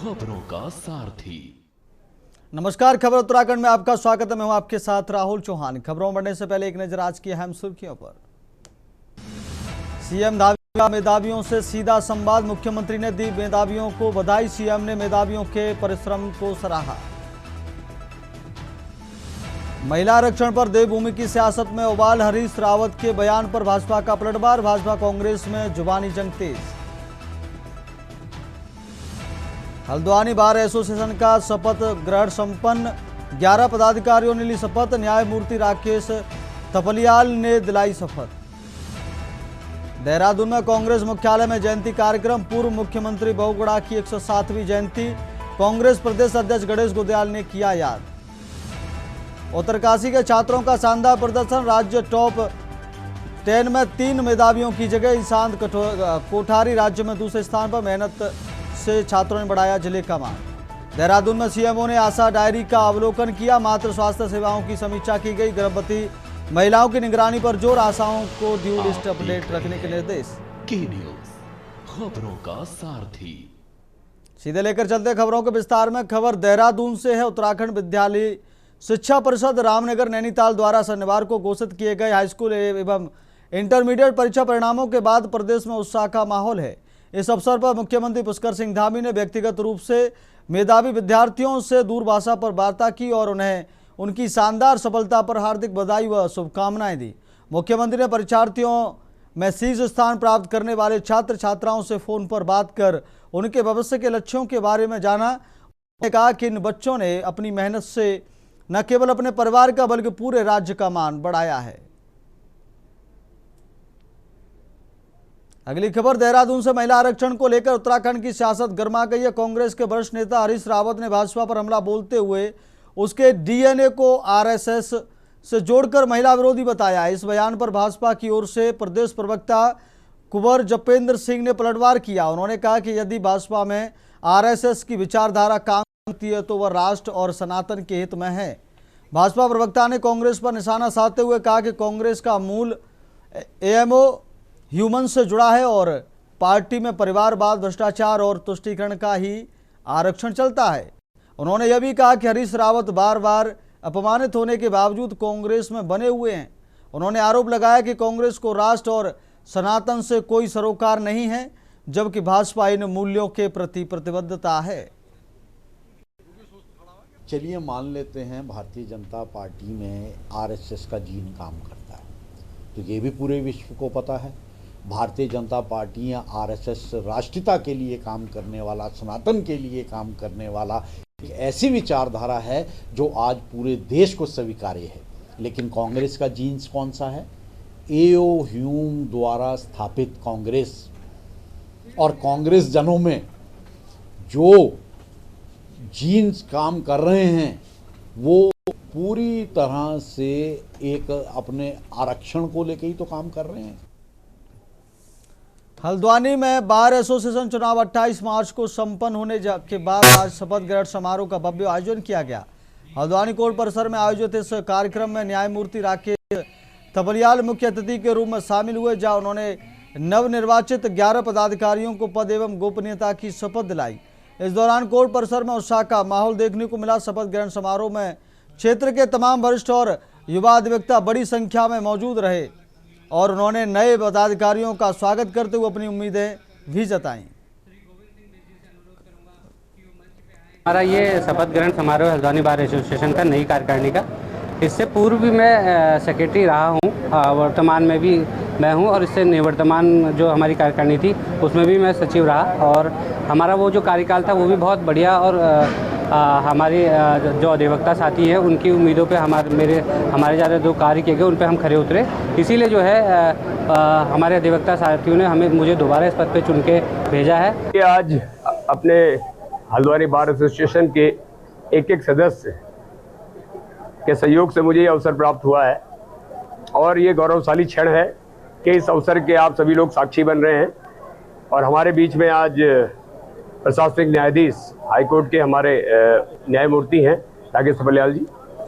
खबरों का सारथी। नमस्कार, खबर उत्तराखंड में आपका स्वागत है। मैं हूं आपके साथ राहुल चौहान। खबरों बढ़ने से पहले एक नजर आज की अहम सुर्खियों पर। सीएम धामी का मेधावियों से सीधा संवाद, मुख्यमंत्री ने दी मेधावियों को बधाई। सीएम ने मेधावियों के परिश्रम को सराहा। महिला आरक्षण पर देवभूमि की सियासत में उबाल, हरीश रावत के बयान पर भाजपा का पलटवार, भाजपा कांग्रेस में जुबानी जंग तेज। हल्द्वानी बार एसोसिएशन का शपथ ग्रहण संपन्न, 11 पदाधिकारियों ने ली शपथ। न्यायमूर्ति राकेश थपलियाल ने दिलाई शपथ। देहरादून में कांग्रेस मुख्यालय में जयंती कार्यक्रम, पूर्व मुख्यमंत्री बहुगुणा की 107वीं जयंती, कांग्रेस प्रदेश अध्यक्ष गणेश गोदयाल ने किया याद। उत्तरकाशी के छात्रों का शानदार प्रदर्शन, राज्य टॉप 10 में 3 मेधावियों की जगह। ईशांत कोठारी राज्य में दूसरे स्थान पर, मेहनत से छात्रों ने बढ़ाया जिले का मान। देहरादून में सीएमओ ने आशा डायरी का अवलोकन किया, मातृ स्वास्थ्य सेवाओं की समीक्षा की गई। गर्भवती महिलाओं की निगरानी पर जोर, आशाओं को ड्यू लिस्ट अपडेट रखने के निर्देश। के न्यूज खबरों का सारथी। सीधे लेकर चलते खबरों के विस्तार में। खबर देहरादून से है। उत्तराखंड विद्यालय शिक्षा परिषद रामनगर नैनीताल द्वारा शनिवार को घोषित किए गए हाईस्कूल एवं इंटरमीडिएट परीक्षा परिणामों के बाद प्रदेश में उत्साह का माहौल है। इस अवसर पर मुख्यमंत्री पुष्कर सिंह धामी ने व्यक्तिगत रूप से मेधावी विद्यार्थियों से दूरभाषा पर वार्ता की और उन्हें उनकी शानदार सफलता पर हार्दिक बधाई व शुभकामनाएं दी। मुख्यमंत्री ने परीक्षार्थियों में शीर्ष स्थान प्राप्त करने वाले छात्र छात्राओं से फोन पर बात कर उनके भविष्य के लक्ष्यों के बारे में जाना। उन्होंने कहा कि इन बच्चों ने अपनी मेहनत से न केवल अपने परिवार का बल्कि पूरे राज्य का मान बढ़ाया है। अगली खबर देहरादून से। महिला आरक्षण को लेकर उत्तराखंड की सियासत गर्मा गई है। कांग्रेस के वरिष्ठ नेता हरीश रावत ने भाजपा पर हमला बोलते हुए उसके डीएनए को आरएसएस से जोड़कर महिला विरोधी बताया। इस बयान पर भाजपा की ओर से प्रदेश प्रवक्ता कुंवर जपेंद्र सिंह ने पलटवार किया। उन्होंने कहा कि यदि भाजपा में आरएसएस की विचारधारा काम करती है तो वह राष्ट्र और सनातन के हित में है। भाजपा प्रवक्ता ने कांग्रेस पर निशाना साधते हुए कहा कि कांग्रेस का मूल एएमओ ह्यूमन से जुड़ा है और पार्टी में परिवारवाद, भ्रष्टाचार और तुष्टीकरण का ही आरक्षण चलता है। उन्होंने यह भी कहा कि हरीश रावत बार बार अपमानित होने के बावजूद कांग्रेस में बने हुए हैं। उन्होंने आरोप लगाया कि कांग्रेस को राष्ट्र और सनातन से कोई सरोकार नहीं है, जबकि भाजपा इन मूल्यों के प्रति प्रतिबद्धता है। चलिए मान लेते हैं भारतीय जनता पार्टी में आरएसएस का जीन काम करता है, तो ये भी पूरे विश्व को पता है। भारतीय जनता पार्टी या आरएसएस राष्ट्रीयता के लिए काम करने वाला, सनातन के लिए काम करने वाला एक ऐसी विचारधारा है जो आज पूरे देश को स्वीकार्य है। लेकिन कांग्रेस का जीन्स कौन सा है? एओ ह्यूम द्वारा स्थापित कांग्रेस, और कांग्रेस जनों में जो जीन्स काम कर रहे हैं वो पूरी तरह से एक अपने आरक्षण को लेकर ही तो काम कर रहे हैं। हल्द्वानी में बार एसोसिएशन चुनाव 28 मार्च को संपन्न होने के बाद आज शपथ ग्रहण समारोह का भव्य आयोजन किया गया। हल्द्वानी कोर्ट परिसर में आयोजित इस कार्यक्रम में न्यायमूर्ति राकेश थपलियाल मुख्य अतिथि के रूप में शामिल हुए, जहां उन्होंने नवनिर्वाचित 11 पदाधिकारियों को पद एवं गोपनीयता की शपथ दिलाई। इस दौरान कोर्ट परिसर में उत्साह का माहौल देखने को मिला। शपथ ग्रहण समारोह में क्षेत्र के तमाम वरिष्ठ और युवा अधिवक्ता बड़ी संख्या में मौजूद रहे और उन्होंने नए पदाधिकारियों का स्वागत करते हुए अपनी उम्मीदें भी जताईं। हमारा ये शपथ ग्रहण समारोह हल्द्वानी बार एसोसिएशन का नई कार्यकारिणी का, इससे पूर्व भी मैं सेक्रेटरी रहा हूँ, वर्तमान में भी मैं हूँ, और इससे निवर्तमान जो हमारी कार्यकारिणी थी उसमें भी मैं सचिव रहा। और हमारा वो जो कार्यकाल था वो भी बहुत बढ़िया, और हमारे जो अधिवक्ता साथी हैं उनकी उम्मीदों पे हमारे ज़्यादा जो कार्य किए गए उन पे हम खरे उतरे। इसीलिए जो है हमारे अधिवक्ता साथियों ने मुझे दोबारा इस पद पे चुन के भेजा है। ये आज अपने हल्द्वानी बार एसोसिएशन के एक सदस्य के सहयोग से मुझे ये अवसर प्राप्त हुआ है, और ये गौरवशाली क्षण है कि इस अवसर के आप सभी लोग साक्षी बन रहे हैं। और हमारे बीच में आज प्रशासनिक न्यायाधीश हाईकोर्ट के हमारे न्यायमूर्ति हैं राकेश थपलियाल जी,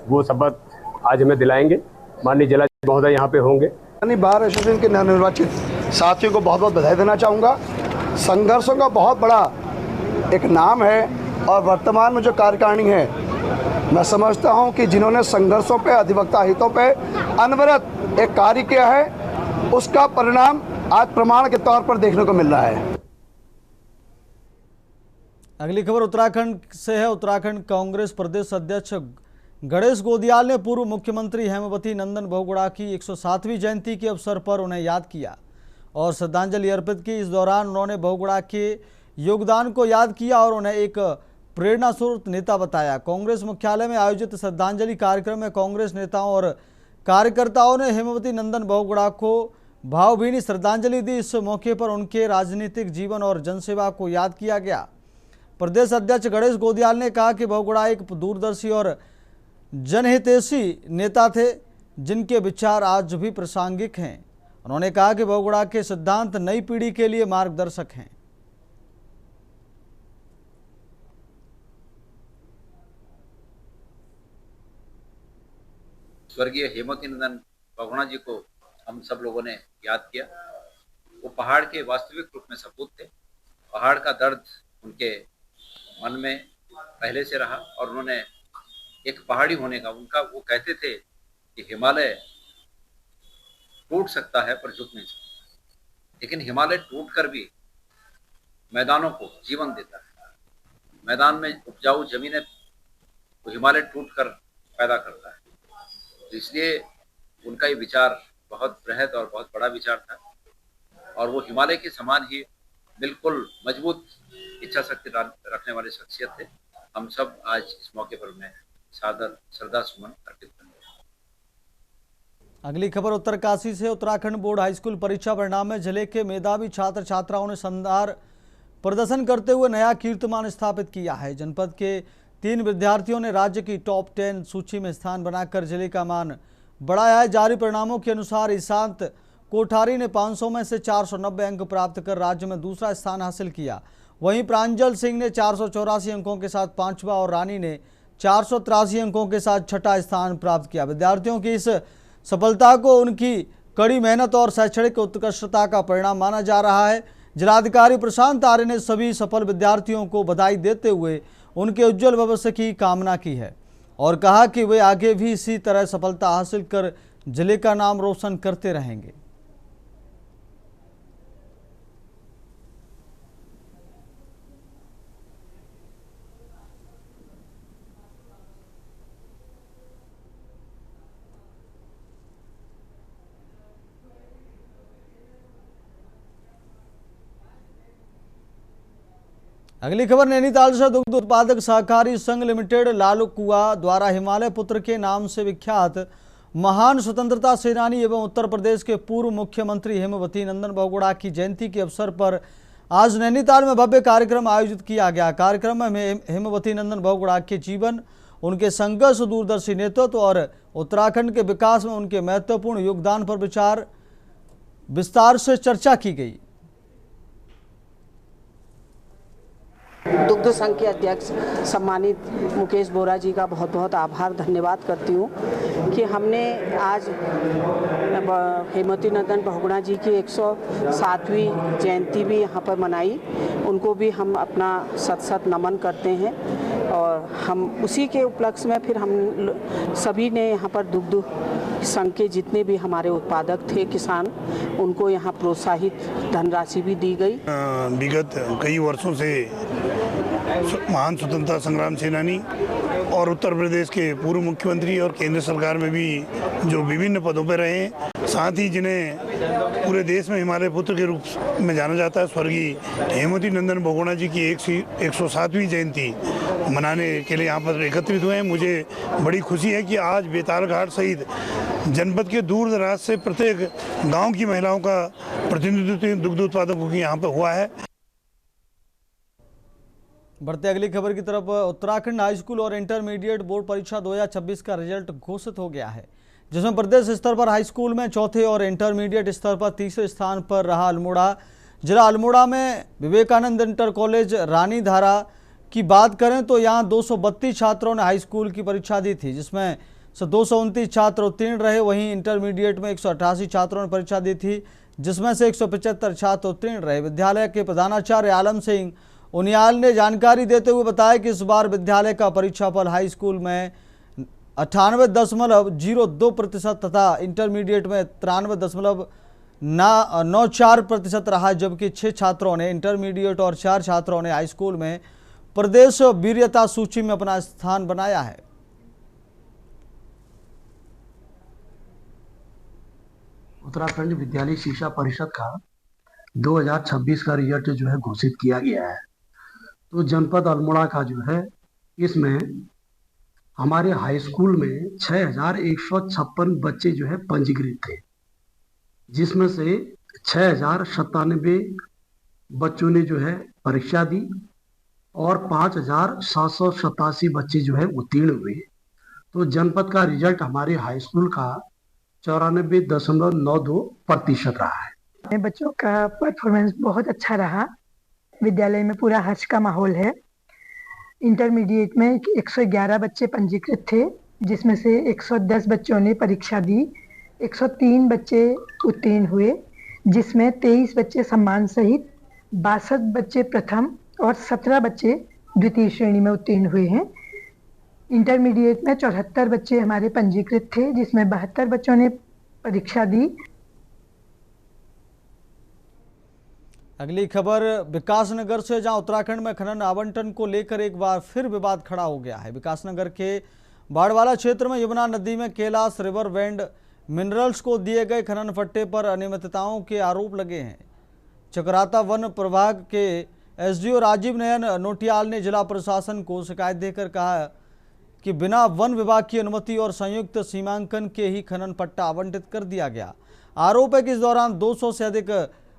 वो शपथ आज हमें दिलाएंगे। माननीय जिला महोदय यहाँ पे होंगे। बार एसोसिएशन के नवनिर्वाचित साथियों को बहुत बहुत बधाई देना चाहूँगा। संघर्षों का बहुत बड़ा एक नाम है और वर्तमान में जो कार्यकारिणी है, मैं समझता हूं कि जिन्होंने संघर्षों पे, अधिवक्ता हितों पे अनवरत एक कार्य किया है, उसका परिणाम आज प्रमाण के तौर पर देखने को मिल रहा है। अगली खबर उत्तराखंड से है। उत्तराखंड कांग्रेस प्रदेश अध्यक्ष गणेश गोदियाल ने पूर्व मुख्यमंत्री हेमावती नंदन बहुगुणा की 107वीं जयंती के अवसर पर उन्हें याद किया और श्रद्धांजलि अर्पित की। इस दौरान उन्होंने बहुगुणा के योगदान को याद किया और उन्हें एक प्रेरणा स्रोत नेता बताया। कांग्रेस मुख्यालय में आयोजित श्रद्धांजलि कार्यक्रम में कांग्रेस नेताओं और कार्यकर्ताओं ने हेमावती नंदन बहुगुणा को भावभीनी श्रद्धांजलि दी। इस मौके पर उनके राजनीतिक जीवन और जनसेवा को याद किया गया। प्रदेश अध्यक्ष गणेश गोदियाल ने कहा कि बहुगुणा एक दूरदर्शी और जनहितैषी नेता थे जिनके विचार आज भी प्रासंगिक हैं। उन्होंने कहा कि बहुगुणा के सिद्धांत नई पीढ़ी के लिए मार्गदर्शक हैं। स्वर्गीय हेमावती नंदन बहुगुणा जी को हम सब लोगों ने याद किया। वो पहाड़ के वास्तविक रूप में सपूत थे। पहाड़ का दर्द उनके मन में पहले से रहा और उन्होंने एक पहाड़ी होने का उनका, वो कहते थे कि हिमालय टूट सकता है पर झुक नहीं सकता, लेकिन हिमालय टूटकर भी मैदानों को जीवन देता है। मैदान में उपजाऊ जमीनें तो हिमालय टूटकर पैदा करता है। तो इसलिए उनका ये विचार बहुत बृहद और बहुत बड़ा विचार था और वो हिमालय के समान ही बिल्कुल मजबूत इच्छा शक्ति रखने वाले शख्सियत थे। हम सब आज इस मौके पर उन्हें सादर श्रद्धा सुमन अर्पित करेंगे। अगली खबर उत्तरकाशी से। उत्तराखंड बोर्ड हाईस्कूल परीक्षा परिणाम में जिले के मेधावी छात्र छात्राओं ने शानदार प्रदर्शन करते हुए नया कीर्तिमान स्थापित किया है। जनपद के 3 विद्यार्थियों ने राज्य की टॉप 10 सूची में स्थान बनाकर जिले का मान बढ़ाया है। जारी परिणामों के अनुसार ईशांत कोठारी ने 500 में से 490 अंक प्राप्त कर राज्य में दूसरा स्थान हासिल किया। वहीं प्रांजल सिंह ने 484 अंकों के साथ 5वां और रानी ने 483 अंकों के साथ 6ठा स्थान प्राप्त किया। विद्यार्थियों की इस सफलता को उनकी कड़ी मेहनत और शैक्षणिक उत्कृष्टता का परिणाम माना जा रहा है। जिलाधिकारी प्रशांत आर्य ने सभी सफल विद्यार्थियों को बधाई देते हुए उनके उज्जवल भविष्य की कामना की है और कहा कि वे आगे भी इसी तरह सफलता हासिल कर जिले का नाम रोशन करते रहेंगे। अगली खबर नैनीताल से। दुग्ध उत्पादक सहकारी संघ लिमिटेड लालकुआ द्वारा हिमालय पुत्र के नाम से विख्यात महान स्वतंत्रता सेनानी एवं उत्तर प्रदेश के पूर्व मुख्यमंत्री हेमावती नंदन बहुगुणा की जयंती के अवसर पर आज नैनीताल में भव्य कार्यक्रम आयोजित किया गया। कार्यक्रम में हेमावती नंदन बहुगुणा के जीवन, उनके संघर्ष, दूरदर्शी नेतृत्व और उत्तराखंड के विकास में उनके महत्वपूर्ण योगदान पर विस्तार से चर्चा की गई। दुग्ध संघ के अध्यक्ष सम्मानित मुकेश बोरा जी का बहुत बहुत आभार धन्यवाद करती हूँ कि हमने आज हेमावती नंदन बहुगुणा जी की 107वीं जयंती भी यहाँ पर मनाई। उनको भी हम अपना सत नमन करते हैं और हम उसी के उपलक्ष्य में फिर हम सभी ने यहाँ पर दुग्ध संघ के जितने भी हमारे उत्पादक थे किसान, उनको यहाँ प्रोत्साहित धनराशि भी दी गई। विगत कई वर्षों से महान स्वतंत्रता संग्राम सेनानी और उत्तर प्रदेश के पूर्व मुख्यमंत्री और केंद्र सरकार में भी जो विभिन्न पदों पर रहे हैं, साथ ही जिन्हें पूरे देश में हिमालय पुत्र के रूप में जाना जाता है, स्वर्गीय हेमावती नंदन बहुगुणा जी की 107वीं जयंती मनाने के लिए यहाँ पर एकत्रित हुए हैं। मुझे बड़ी खुशी है कि आज बेताल घाट सहित जनपद के दूर दराज से प्रत्येक गांव की महिलाओं का प्रतिनिधित्व दुग्ध उत्पादकों की यहाँ पर हुआ है। बढ़ते अगली खबर की तरफ। उत्तराखंड हाईस्कूल और इंटरमीडिएट बोर्ड परीक्षा 2026 का रिजल्ट घोषित हो गया है, जिसमें प्रदेश स्तर पर हाईस्कूल में चौथे और इंटरमीडिएट स्तर पर तीसरे स्थान पर रहा अल्मोड़ा। जिला अल्मोड़ा में विवेकानंद इंटर कॉलेज रानी धारा की बात करें तो यहाँ 232 छात्रों ने हाईस्कूल की परीक्षा दी थी, जिसमें से 229 छात्र उत्तीर्ण रहे। वहीं इंटरमीडिएट में 188 छात्रों ने परीक्षा दी थी, जिसमें से 175 छात्र उत्तीर्ण रहे। विद्यालय के प्रधानाचार्य आलम सिंह उनियाल ने जानकारी देते हुए बताया कि इस बार विद्यालय का परीक्षाफल हाई स्कूल में 98.02% तथा इंटरमीडिएट में 93.94% रहा, जबकि 6 छात्रों ने इंटरमीडिएट और 4 छात्रों ने हाई स्कूल में प्रदेश वीरता सूची में अपना स्थान बनाया है। उत्तराखंड विद्यालय शिक्षा परिषद का 2026 का रिजल्ट जो है घोषित किया गया है। तो जनपद अल्मोड़ा का जो है इसमें हमारे हाई स्कूल में 6156 बच्चे जो है पंजीकृत थे, जिसमें से 6097 बच्चों ने जो है परीक्षा दी और 5787 बच्चे जो है उत्तीर्ण हुए। तो जनपद का रिजल्ट हमारे हाई स्कूल का 94.92% रहा है। बच्चों का परफॉर्मेंस बहुत अच्छा रहा। विद्यालय में पूरा हर्ष का माहौल है। इंटरमीडिएट में 111 बच्चे पंजीकृत थे, जिसमें से 110 बच्चों ने परीक्षा दी, 103 बच्चे उत्तीर्ण हुए, जिसमें 23 बच्चे सम्मान सहित, 62 बच्चे प्रथम और 17 बच्चे द्वितीय श्रेणी में उत्तीर्ण हुए हैं। इंटरमीडिएट में 74 बच्चे हमारे पंजीकृत थे, जिसमें 72 बच्चों ने परीक्षा दी। अगली खबर विकासनगर से, जहां उत्तराखंड में खनन आवंटन को लेकर एक बार फिर विवाद खड़ा हो गया है। विकासनगर के बाड़वाला क्षेत्र में यमुना नदी में कैलाश रिवर बैंड मिनरल्स को दिए गए खनन पट्टे पर अनियमितताओं के आरोप लगे हैं। चकराता वन प्रभाग के एसडीओ राजीव नयन नोटियाल ने जिला प्रशासन को शिकायत देकर कहा कि बिना वन विभाग की अनुमति और संयुक्त सीमांकन के ही खनन पट्टा आवंटित कर दिया गया। आरोप है कि इस दौरान 200 से अधिक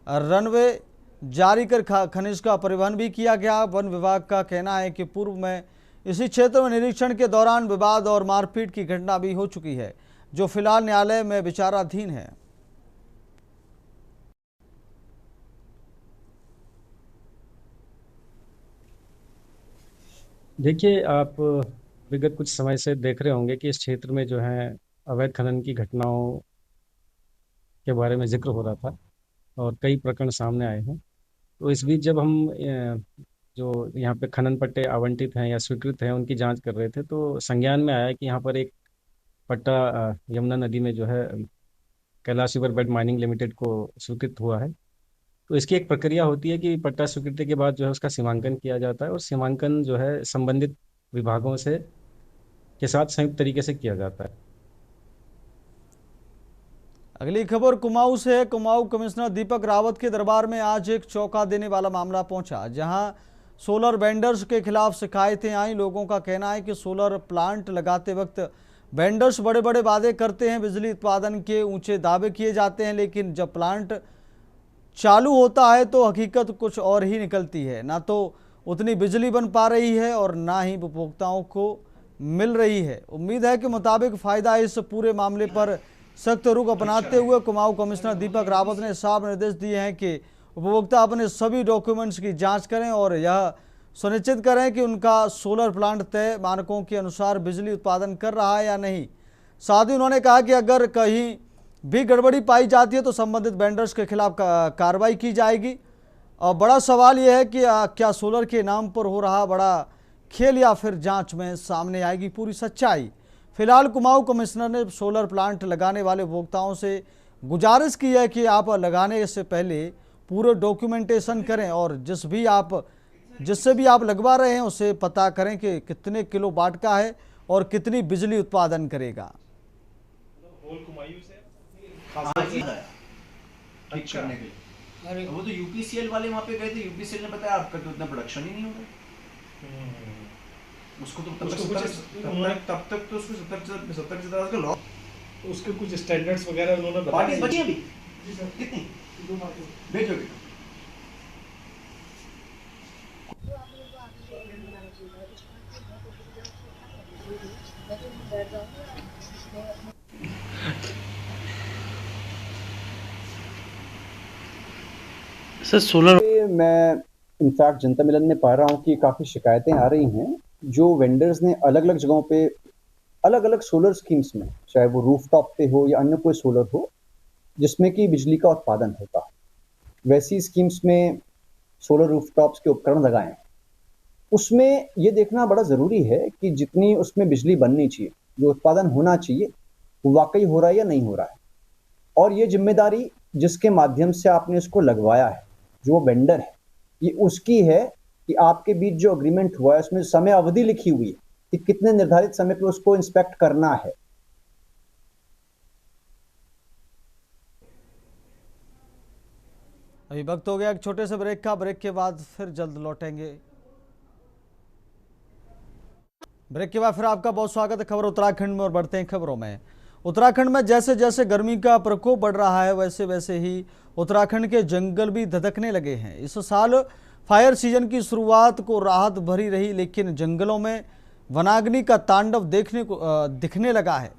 रनवे जारी कर खनिज का परिवहन भी किया गया। वन विभाग का कहना है कि पूर्व में इसी क्षेत्र में निरीक्षण के दौरान विवाद और मारपीट की घटना भी हो चुकी है, जो फिलहाल न्यायालय में विचाराधीन है। देखिए, आप विगत कुछ समय से देख रहे होंगे कि इस क्षेत्र में जो है अवैध खनन की घटनाओं के बारे में जिक्र हो रहा था और कई प्रकरण सामने आए हैं। तो इस बीच जब हम जो यहाँ पे खनन पट्टे आवंटित हैं या स्वीकृत हैं उनकी जांच कर रहे थे, तो संज्ञान में आया कि यहाँ पर एक पट्टा यमुना नदी में जो है Kailash river bed mining limited को स्वीकृत हुआ है। तो इसकी एक प्रक्रिया होती है कि पट्टा स्वीकृति के बाद जो है उसका सीमांकन किया जाता है और सीमांकन जो है संबंधित विभागों से के साथ संयुक्त तरीके से किया जाता है। अगली खबर कुमाऊं से है। कुमाऊं कमिश्नर दीपक रावत के दरबार में आज एक चौंका देने वाला मामला पहुंचा, जहां सोलर वेंडर्स के खिलाफ शिकायतें आई। लोगों का कहना है कि सोलर प्लांट लगाते वक्त वेंडर्स बड़े बड़े वादे करते हैं, बिजली उत्पादन के ऊंचे दावे किए जाते हैं, लेकिन जब प्लांट चालू होता है तो हकीकत कुछ और ही निकलती है। ना तो उतनी बिजली बन पा रही है और ना ही उपभोक्ताओं को मिल रही है। उम्मीद है कि मुताबिक फ़ायदा इस पूरे मामले पर सख्त रुख अपनाते हुए कुमाऊं कमिश्नर दीपक रावत ने साफ निर्देश दिए हैं कि उपभोक्ता अपने सभी डॉक्यूमेंट्स की जांच करें और यह सुनिश्चित करें कि उनका सोलर प्लांट तय मानकों के अनुसार बिजली उत्पादन कर रहा है या नहीं। साथ ही उन्होंने कहा कि अगर कहीं भी गड़बड़ी पाई जाती है तो संबंधित वेंडर्स के खिलाफ कार्रवाई की जाएगी। और बड़ा सवाल यह है कि क्या सोलर के नाम पर हो रहा बड़ा खेल या फिर जांच में सामने आएगी पूरी सच्चाई। फिलहाल कुमाऊं कमिश्नर ने सोलर प्लांट लगाने वाले उपभोक्ताओं से गुजारिश की है कि आप लगाने से पहले पूरे डॉक्यूमेंटेशन करें और जिससे भी आप लगवा रहे हैं उसे पता करें कि कितने किलो वाट का है और कितनी बिजली उत्पादन करेगा। अरे वो तो यूपीसीएल वाले वहाँ पे गए थे, यूपीसीएल ने बताया आपका तो उतना प्रोडक्शन ही नहीं होगा। उसको तो तब तक तो उसको 70 का लॉ, उसके कुछ स्टैंडर्ड्स वगैरह उन्होंने बताया। बची अभी कितनी भेजोगे? सर सोलर मैं इनफैक्ट जनता मिलन में पा रहा हूँ कि काफ़ी शिकायतें आ रही हैं जो वेंडर्स ने अलग अलग जगहों पे अलग अलग सोलर स्कीम्स में, चाहे वो रूफटॉप पे हो या अन्य कोई सोलर हो जिसमें कि बिजली का उत्पादन होता, वैसी स्कीम्स में सोलर रूफटॉप्स के उपकरण लगाए उसमें ये देखना बड़ा ज़रूरी है कि जितनी उसमें बिजली बननी चाहिए, जो उत्पादन होना चाहिए, वो वाकई हो रहा है या नहीं हो रहा है। और ये जिम्मेदारी जिसके माध्यम से आपने इसको लगवाया है, जो वेंडर है, ये उसकी है कि आपके बीच जो अग्रीमेंट हुआ है उसमें समय अवधि लिखी हुई है कि कितने निर्धारित समय पे उसको इंस्पेक्ट करना है। अभी वक्त हो गया एक छोटे से ब्रेक का। ब्रेक के बाद फिर जल्द लौटेंगे। ब्रेक के बाद फिर आपका बहुत स्वागत है खबर उत्तराखंड में। और बढ़ते हैं खबरों में। उत्तराखंड में जैसे जैसे गर्मी का प्रकोप बढ़ रहा है, वैसे वैसे ही उत्तराखंड के जंगल भी धधकने लगे हैं। इस साल फायर सीजन की शुरुआत को राहत भरी रही, लेकिन जंगलों में वनाग्नि का तांडव दिखने लगा है।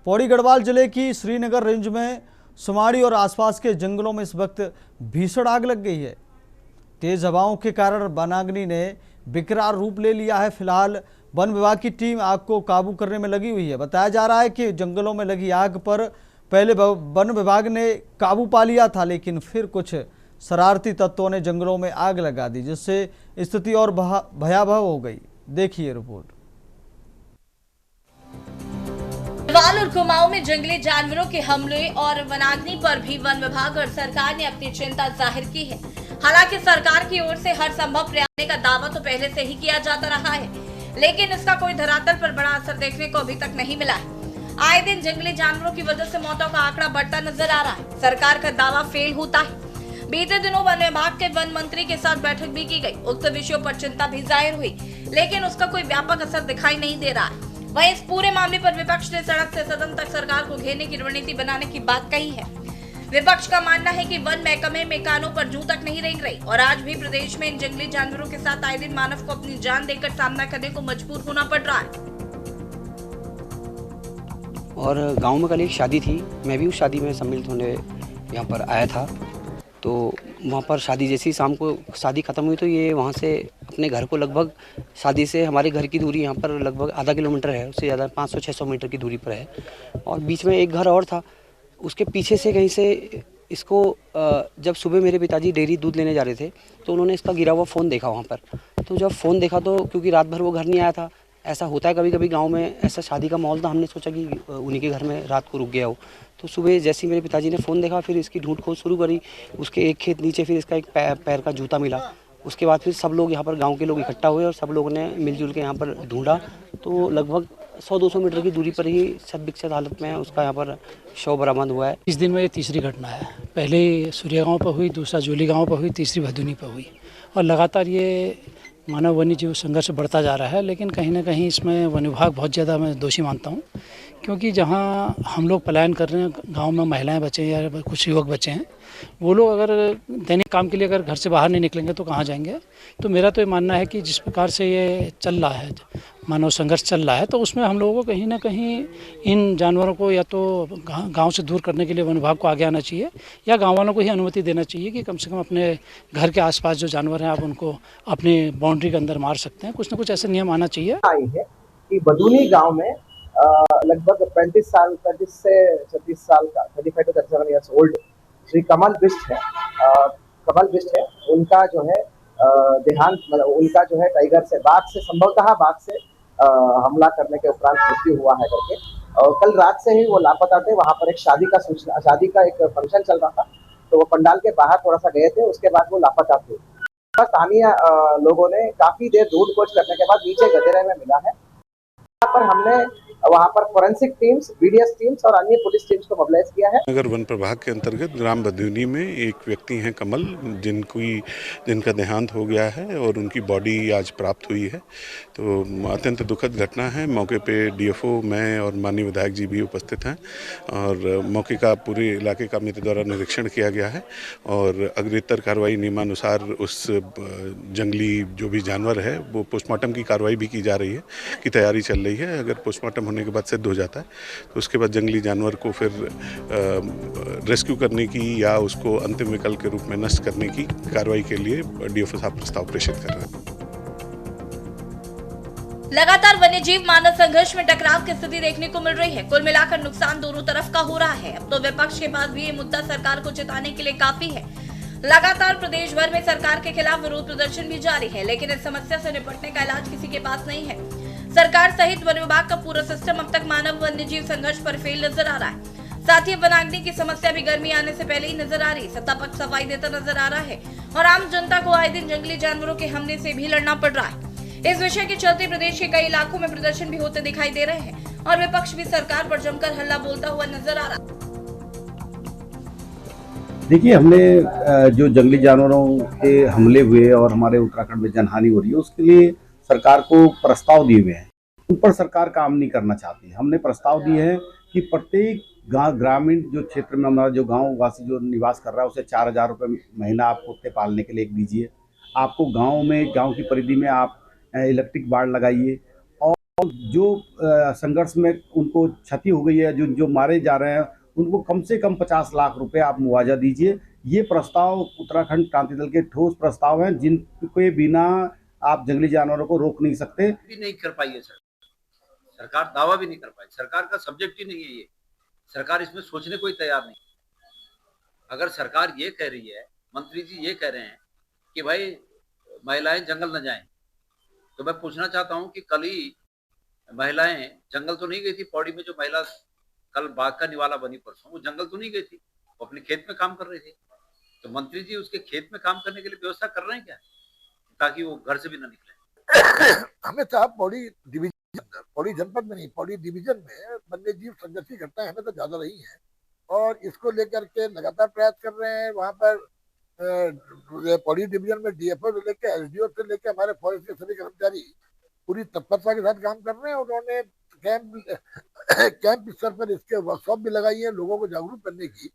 पौड़ी गढ़वाल जिले की श्रीनगर रेंज में सुमाड़ी और आसपास के जंगलों में इस वक्त भीषण आग लग गई है। तेज हवाओं के कारण वनाग्नि ने विकराल रूप ले लिया है। फिलहाल वन विभाग की टीम आग को काबू करने में लगी हुई है। बताया जा रहा है कि जंगलों में लगी आग पर पहले वन विभाग ने काबू पा लिया था, लेकिन फिर कुछ शरारती तत्वों ने जंगलों में आग लगा दी, जिससे स्थिति और भयावह हो गई। देखिए रिपोर्ट। गढ़वाल और कुमाऊं में जंगली जानवरों के हमले और वनाग्नि पर भी वन विभाग और सरकार ने अपनी चिंता जाहिर की है। हालांकि सरकार की ओर से हर संभव प्रयास का दावा तो पहले से ही किया जाता रहा है, लेकिन इसका कोई धरातल पर बड़ा असर देखने को अभी तक नहीं मिला है। आए दिन जंगली जानवरों की वजह से मौतों का आंकड़ा बढ़ता नजर आ रहा है। सरकार का दावा फेल होता है। बीते दिनों वन विभाग के वन मंत्री के साथ बैठक भी की गई। उक्त विषयों पर चिंता भी जाहिर हुई, लेकिन उसका कोई व्यापक असर दिखाई नहीं दे रहा है। वहीं इस पूरे मामले पर विपक्ष ने सड़क से सदन तक सरकार को घेरने की रणनीति बनाने की बात कही है। विपक्ष का मानना है कि वन महकमे में कानों पर जूं तक नहीं रेंग रही और आज भी प्रदेश में इन जंगली जानवरों के साथ आए दिन मानव को अपनी जान देकर सामना करने को मजबूर होना पड़ रहा है। और गांव में कल एक शादी थी, मैं भी उस शादी में सम्मिलित होने यहाँ पर आया था। तो वहाँ पर शादी जैसी शाम को शादी ख़त्म हुई तो ये वहाँ से अपने घर को लगभग, शादी से हमारे घर की दूरी यहाँ पर लगभग आधा किलोमीटर है, उससे ज़्यादा 500-600 मीटर की दूरी पर है। और बीच में एक घर और था, उसके पीछे से कहीं से इसको जब सुबह मेरे पिताजी डेयरी दूध लेने जा रहे थे तो उन्होंने इसका गिरा हुआ फ़ोन देखा वहाँ पर। तो जब फ़ोन देखा तो क्योंकि रात भर वो घर नहीं आया था, ऐसा होता है कभी कभी गांव में, ऐसा शादी का माहौल था, हमने सोचा कि उन्हीं के घर में रात को रुक गया हो। तो सुबह जैसे ही मेरे पिताजी ने फ़ोन देखा, फिर इसकी ढूंढ खोज शुरू करी। उसके एक खेत नीचे फिर इसका एक पैर का जूता मिला। उसके बाद फिर सब लोग यहाँ पर, गांव के लोग इकट्ठा हुए और सब लोगों ने मिलजुल के यहाँ पर ढूंढा। तो लगभग 100-200 मीटर की दूरी पर ही क्षत हालत में उसका यहाँ पर शव बरामद हुआ है। इस दिन में ये तीसरी घटना है। पहले सूर्या गाँव पर हुई, दूसरा जोली गाँव पर हुई, तीसरी भदुनी पर हुई। और लगातार ये मानव वन्य जीव संघर्ष बढ़ता जा रहा है। लेकिन कहीं ना कहीं इसमें वन विभाग बहुत ज़्यादा मैं दोषी मानता हूँ, क्योंकि जहाँ हम लोग पलायन कर रहे हैं, गांव में महिलाएं बचे हैं या कुछ युवक बचे हैं, वो लोग अगर दैनिक काम के लिए अगर घर से बाहर नहीं निकलेंगे तो कहाँ जाएंगे। तो मेरा तो ये मानना है कि जिस प्रकार से ये चल रहा है, मानव संघर्ष चल रहा है, तो उसमें हम लोगों को कहीं ना कहीं इन जानवरों को या तो गांव से दूर करने के लिए वन विभाग को आगे आना चाहिए, या गांव वालों को ही अनुमति देना चाहिए कि कम से कम अपने घर के आसपास जो जानवर हैं आप उनको अपने बाउंड्री के अंदर मार सकते हैं। कुछ ना कुछ ऐसे नियम आना चाहिए। आई है कि भदुनी गाँव में लगभग 35 से 36 साल का 35 to 37 years old Shri Kamal Bisht है, उनका जो है देहांत, मतलब उनका जो है टाइगर से, बाघ से, संभवतः बाघ से हमला करने के उपरांत मृत्यु हुआ है करके। और कल रात से ही वो लापता थे। वहाँ पर एक शादी का एक फंक्शन चल रहा था, तो वो पंडाल के बाहर थोड़ा सा गए थे, उसके बाद वो लापता थे। स्थानीय लोगों ने काफी देर ढूंढ खोज करने के बाद नीचे गधेरे में मिला है। यहाँ पर हमने वहाँ पर फोरेंसिक टीम्स, बीडीएस टीम्स और अन्य पुलिस टीम्स को मोबिलाइज किया है। नगर वन प्रभाग के अंतर्गत ग्राम भदुनी में एक व्यक्ति हैं कमल, जिनका देहांत हो गया है और उनकी बॉडी आज प्राप्त हुई है। तो अत्यंत दुखद घटना है। मौके पे डीएफओ, मैं और माननीय विधायक जी भी उपस्थित हैं और मौके का पूरे इलाके का मेरे द्वारा निरीक्षण किया गया है और अग्रेतर कार्रवाई नियमानुसार उस जंगली जो भी जानवर है वो पोस्टमार्टम की कार्रवाई भी की जा रही है, की तैयारी चल रही है। अगर पोस्टमार्टम होने के बाद सिद्ध हो जाता है तो उसके बाद जंगली जानवर को फिर रेस्क्यू करने की या उसको अंतिम विकल्प के रूप में नष्ट करने की कार्रवाई के लिए डीएफओ साहब प्रस्ताव प्रेषित कर रहे हैं। लगातार वन्यजीव मानव संघर्ष में टकराव की स्थिति देखने को मिल रही है। कुल मिलाकर नुकसान दोनों तरफ का हो रहा है। अब तो विपक्ष के पास भी ये मुद्दा सरकार को चिताने के लिए काफी है। लगातार प्रदेश भर में सरकार के खिलाफ विरोध प्रदर्शन भी जारी है, लेकिन इस समस्या से निपटने का इलाज किसी के पास नहीं है। सरकार सहित वन विभाग का पूरा सिस्टम अब तक मानव वन्य जीव संघर्ष पर फेल नजर आ रहा है। साथ ही वनाग्नि की समस्या भी गर्मी आने से पहले ही नजर आ रही, सत्ता पक्ष सफाई देता नजर आ रहा है और आम जनता को आए दिन जंगली जानवरों के हमले से भी लड़ना पड़ रहा है। इस विषय के चलते प्रदेश के कई इलाकों में प्रदर्शन भी होते दिखाई दे रहे हैं और विपक्ष भी सरकार पर जमकर हल्ला बोलता हुआ नजर आ रहा है। देखिए, हमने जो जंगली जानवरों के हमले हुए और हमारे उत्तराखंड में जनहानि हो रही है, उसके लिए सरकार को प्रस्ताव दिए हुए हैं। उन पर सरकार काम नहीं करना चाहती। हमने प्रस्ताव दिए हैं कि प्रत्येक ग्रामीण जो क्षेत्र में हमारा जो गाँव वासी जो निवास कर रहा है, उसे 4,000 रुपये महीना आप कुत्ते पालने के लिए दीजिए। आपको गाँव में, गाँव की परिधि में आप इलेक्ट्रिक बाड़ लगाइए और जो संघर्ष में उनको क्षति हो गई है, जो मारे जा रहे हैं, उनको कम से कम 50 लाख रुपए आप मुआवजा दीजिए। ये प्रस्ताव उत्तराखंड क्रांति दल के ठोस प्रस्ताव हैं, जिनके बिना आप जंगली जानवरों को रोक नहीं सकते। भी नहीं कर पाई है सरकार दावा भी नहीं कर पाई। सरकार का सब्जेक्ट ही नहीं है ये। सरकार इसमें सोचने को ही तैयार नहीं। अगर सरकार ये कह रही है, मंत्री जी ये कह रहे हैं कि भाई महिलाएं जंगल न जाएं, तो मैं पूछना चाहता हूं कि कल ही महिलाएं जंगल तो नहीं गई थी। पौड़ी में जो महिला कल बाघ का निवाला बनी परसों, वो जंगल तो नहीं गई थी, वो अपने खेत में काम कर रही थी। तो मंत्री जी उसके खेत में काम करने के लिए व्यवस्था कर रहे हैं क्या, ताकि वो घर से भी ना निकले? हमें साहब पौड़ी जनपद में नहीं, पौड़ी डिवीजन में वन्य जीव संघर्ष की घटनाएं हमें तो ज्यादा रही है और इसको लेकर के लगातार प्रयास कर रहे हैं। वहाँ पर पौड़ी डिवीजन में डीएफओ से लेकर एसडीओ से लेकर हमारे फॉरेस्ट के सभी कर्मचारी पूरी तत्परता के साथ काम कर रहे हैं। उन्होंने कैंप स्तर पर इसके वर्कशॉप भी लगाई है लोगों को जागरूक करने की,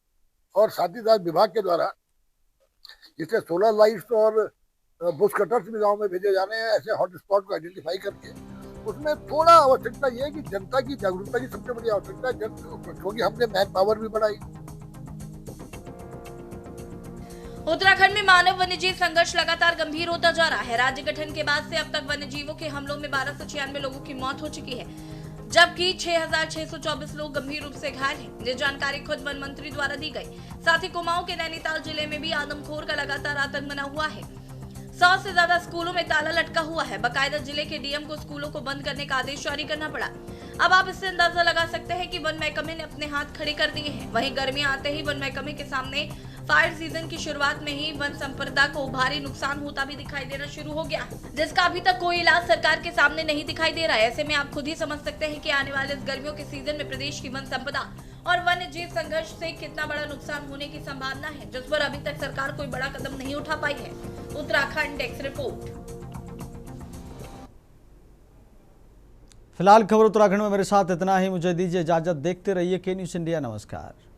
और साथ ही साथ विभाग के द्वारा जिससे सोलर लाइट्स और बुश कटर्स भी गाँव में भेजे जा रहे हैं, ऐसे हॉट स्पॉट को आइडेंटिफाई करके। उसमें थोड़ा आवश्यकता यह है कि जनता की जागरूकता की सबसे बड़ी आवश्यकता है, क्योंकि हमने मैन पावर भी बढ़ाई। उत्तराखंड में मानव वन्यजीव संघर्ष लगातार गंभीर होता जा रहा है। राज्य गठन के बाद से अब तक वन्यजीवों के हमलों में 1296 लोगों की मौत हो चुकी है, जबकि 6,624 लोग गंभीर रूप से घायल हैं। ये जानकारी खुद वन मंत्री द्वारा दी गई। साथ ही कुमाऊं के नैनीताल जिले में भी आदमखोर का लगातार आतंक बना हुआ है। 100 से ज्यादा स्कूलों में ताला लटका हुआ है। बाकायदा जिले के डीएम को स्कूलों को बंद करने का आदेश जारी करना पड़ा। अब आप इससे अंदाजा लगा सकते हैं कि वन महकमे ने अपने हाथ खड़े कर दिए हैं। वहीं गर्मियां आते ही वन महकमे के सामने फायर सीजन की शुरुआत में ही वन संपदा को भारी नुकसान होता भी दिखाई देना शुरू हो गया, जिसका अभी तक कोई इलाज सरकार के सामने नहीं दिखाई दे रहा है। ऐसे में आप खुद ही समझ सकते हैं कि आने वाले इस गर्मियों के सीजन में प्रदेश की वन संपदा और वन्य जीव संघर्ष से कितना बड़ा नुकसान होने की संभावना है, जिस पर अभी तक सरकार कोई बड़ा कदम नहीं उठा पाई है। Uttarakhand desk report. फिलहाल खबर उत्तराखंड में मेरे साथ इतना ही। मुझे दीजिए इजाजत। देखते रहिए के न्यूज़ इंडिया। नमस्कार।